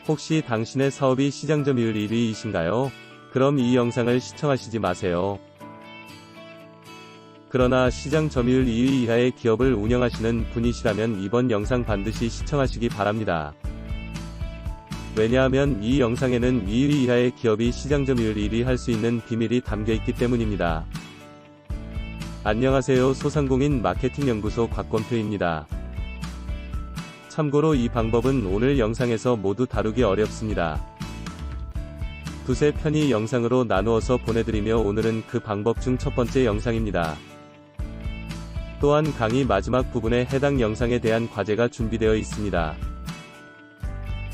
혹시 당신의 사업이 시장 점유율 1위이신가요? 그럼 이 영상을 시청하시지 마세요. 그러나 시장 점유율 2위 이하의 기업을 운영하시는 분이시라면 이번 영상 반드시 시청하시기 바랍니다. 왜냐하면 이 영상에는 2위 이하의 기업이 시장 점유율 1위 할 수 있는 비밀이 담겨있기 때문입니다. 안녕하세요. 소상공인 마케팅 연구소 곽권표입니다. 참고로 이 방법은 오늘 영상에서 모두 다루기 어렵습니다. 두세 편의 영상으로 나누어서 보내드리며 오늘은 그 방법 중 첫 번째 영상입니다. 또한 강의 마지막 부분에 해당 영상에 대한 과제가 준비되어 있습니다.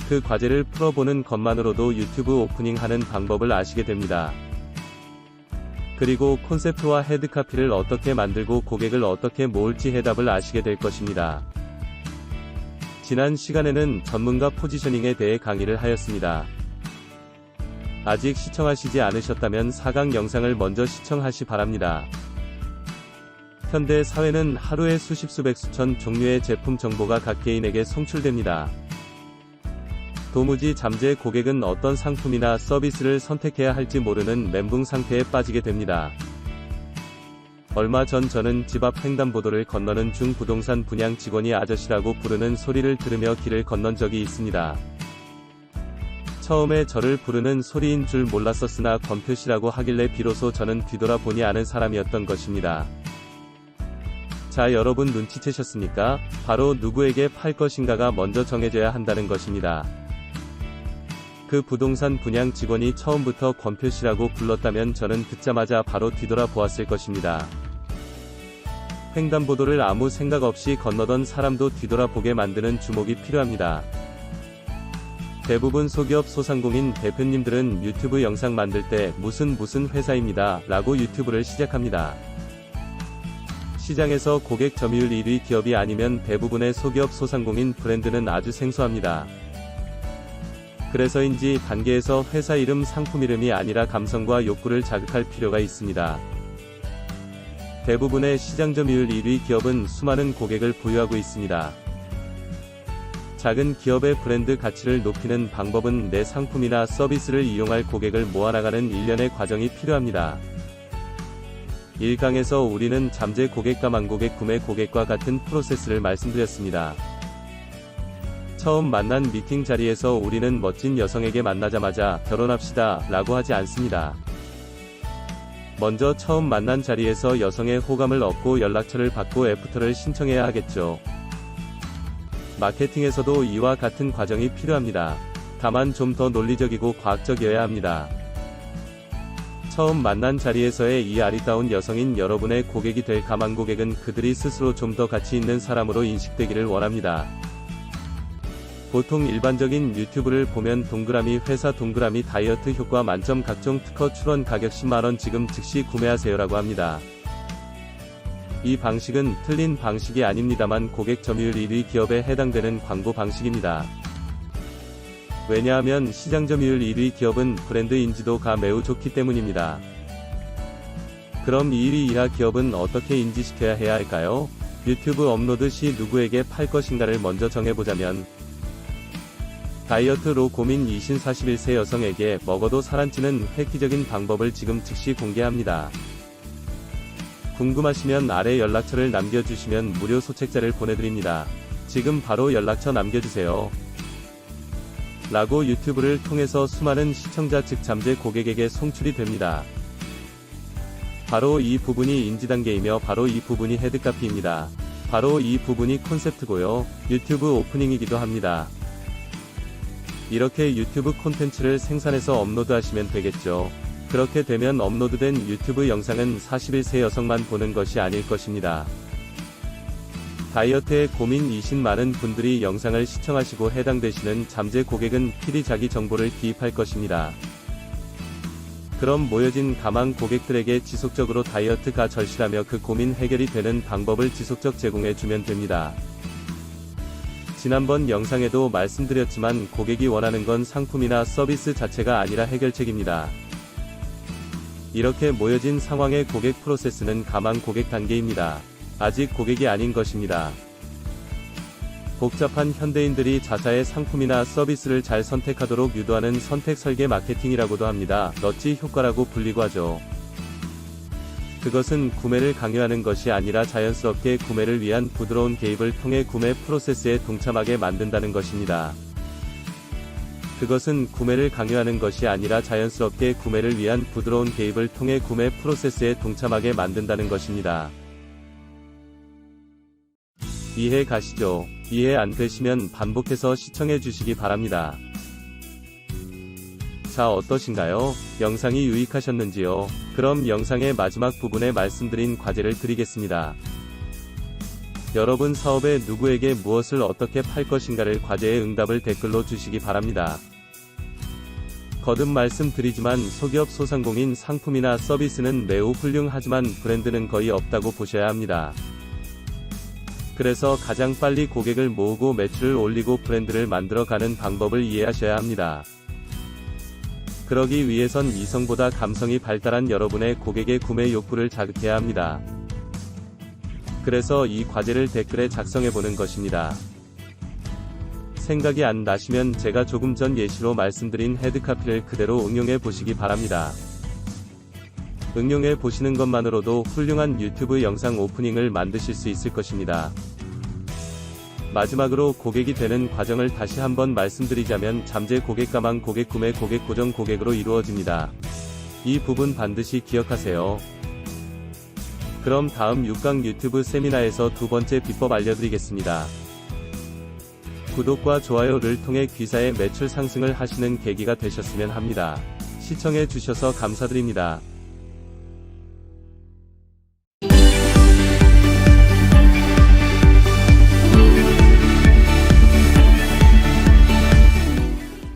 그 과제를 풀어보는 것만으로도 유튜브 오프닝 하는 방법을 아시게 됩니다. 그리고 콘셉트와 헤드카피를 어떻게 만들고 고객을 어떻게 모을지 해답을 아시게 될 것입니다. 지난 시간에는 전문가 포지셔닝에 대해 강의를 하였습니다. 아직 시청하시지 않으셨다면 4강 영상을 먼저 시청하시 바랍니다. 현대 사회는 하루에 수십 수백 수천 종류의 제품 정보가 각 개인에게 송출됩니다. 도무지 잠재 고객은 어떤 상품이나 서비스를 선택해야 할지 모르는 멘붕 상태에 빠지게 됩니다. 얼마 전 저는 집 앞 횡단보도를 건너는 중 부동산 분양 직원이 아저씨라고 부르는 소리를 들으며 길을 건넌 적이 있습니다. 처음에 저를 부르는 소리인 줄 몰랐었으나 권표씨라고 하길래 비로소 저는 뒤돌아보니 아는 사람이었던 것입니다. 자, 여러분 눈치채셨습니까? 바로 누구에게 팔 것인가가 먼저 정해져야 한다는 것입니다. 그 부동산 분양 직원이 처음부터 권표씨라고 불렀다면 저는 듣자마자 바로 뒤돌아보았을 것입니다. 횡단보도를 아무 생각 없이 건너던 사람도 뒤돌아보게 만드는 주목이 필요합니다. 대부분 소기업 소상공인 대표님들은 유튜브 영상 만들 때 무슨 회사입니다 라고 유튜브를 시작합니다. 시장에서 고객 점유율 1위 기업이 아니면 대부분의 소기업 소상공인 브랜드는 아주 생소합니다. 그래서인지 단계에서 회사 이름, 상품 이름이 아니라 감성과 욕구를 자극할 필요가 있습니다. 대부분의 시장 점유율 1위 기업은 수많은 고객을 보유하고 있습니다. 작은 기업의 브랜드 가치를 높이는 방법은 내 상품이나 서비스를 이용할 고객을 모아나가는 일련의 과정이 필요합니다. 1강에서 우리는 잠재 고객과 만고객, 구매 고객과 같은 프로세스를 말씀드렸습니다. 처음 만난 미팅 자리에서 우리는 멋진 여성에게 만나자마자 결혼합시다 라고 하지 않습니다. 먼저 처음 만난 자리에서 여성의 호감을 얻고 연락처를 받고 애프터를 신청해야 하겠죠. 마케팅에서도 이와 같은 과정이 필요합니다. 다만 좀 더 논리적이고 과학적이어야 합니다. 처음 만난 자리에서의 이 아리따운 여성인 여러분의 고객이 될 가만 고객은 그들이 스스로 좀 더 가치 있는 사람으로 인식되기를 원합니다. 보통 일반적인 유튜브를 보면 동그라미 회사 동그라미 다이어트 효과 만점 각종 특허 출원 가격 10만원 지금 즉시 구매하세요라고 합니다. 이 방식은 틀린 방식이 아닙니다만 고객 점유율 1위 기업에 해당되는 광고 방식입니다. 왜냐하면 시장 점유율 1위 기업은 브랜드 인지도가 매우 좋기 때문입니다. 그럼 1위 이하 기업은 어떻게 인지시켜야 해야 할까요? 유튜브 업로드 시 누구에게 팔 것인가를 먼저 정해보자면 다이어트로 고민이신 41세 여성에게 먹어도 살안찌는 획기적인 방법을 지금 즉시 공개합니다. 궁금하시면 아래 연락처를 남겨주시면 무료 소책자를 보내드립니다. 지금 바로 연락처 남겨주세요. 라고 유튜브를 통해서 수많은 시청자 즉 잠재 고객에게 송출이 됩니다. 바로 이 부분이 인지 단계이며 바로 이 부분이 헤드카피입니다. 바로 이 부분이 콘셉트고요. 유튜브 오프닝이기도 합니다. 이렇게 유튜브 콘텐츠를 생산해서 업로드하시면 되겠죠. 그렇게 되면 업로드된 유튜브 영상은 41세 여성만 보는 것이 아닐 것입니다. 다이어트에 고민이신 많은 분들이 영상을 시청하시고 해당되시는 잠재 고객은 필히 자기 정보를 기입할 것입니다. 그럼 모여진 가망 고객들에게 지속적으로 다이어트가 절실하며 그 고민 해결이 되는 방법을 지속적 제공해 주면 됩니다. 지난번 영상에도 말씀드렸지만 고객이 원하는 건 상품이나 서비스 자체가 아니라 해결책입니다. 이렇게 모여진 상황의 고객 프로세스는 가망 고객 단계입니다. 아직 고객이 아닌 것입니다. 복잡한 현대인들이 자사의 상품이나 서비스를 잘 선택하도록 유도하는 선택 설계 마케팅이라고도 합니다. 넛지 효과라고 불리고 하죠. 그것은 구매를 강요하는 것이 아니라 자연스럽게 구매를 위한 부드러운 개입을 통해 구매 프로세스에 동참하게 만든다는 것입니다. 그것은 구매를 강요하는 것이 아니라 자연스럽게 구매를 위한 부드러운 개입을 통해 구매 프로세스에 동참하게 만든다는 것입니다. 이해 가시죠? 이해 안 되시면 반복해서 시청해 주시기 바랍니다. 자, 어떠신가요? 영상이 유익하셨는지요? 그럼 영상의 마지막 부분에 말씀드린 과제를 드리겠습니다. 여러분 사업에 누구에게 무엇을 어떻게 팔 것인가를 과제의 응답을 댓글로 주시기 바랍니다. 거듭 말씀드리지만 소기업 소상공인 상품이나 서비스는 매우 훌륭하지만 브랜드는 거의 없다고 보셔야 합니다. 그래서 가장 빨리 고객을 모으고 매출을 올리고 브랜드를 만들어가는 방법을 이해하셔야 합니다. 그러기 위해선 이성보다 감성이 발달한 여러분의 고객의 구매 욕구를 자극해야 합니다. 그래서 이 과제를 댓글에 작성해보는 것입니다. 생각이 안 나시면 제가 조금 전 예시로 말씀드린 헤드카피를 그대로 응용해 보시기 바랍니다. 응용해 보시는 것만으로도 훌륭한 유튜브 영상 오프닝을 만드실 수 있을 것입니다. 마지막으로 고객이 되는 과정을 다시 한번 말씀드리자면 잠재 고객, 가망 고객, 구매 고객, 고정 고객으로 이루어집니다. 이 부분 반드시 기억하세요. 그럼 다음 6강 유튜브 세미나에서 두 번째 비법 알려드리겠습니다. 구독과 좋아요를 통해 귀사의 매출 상승을 하시는 계기가 되셨으면 합니다. 시청해 주셔서 감사드립니다.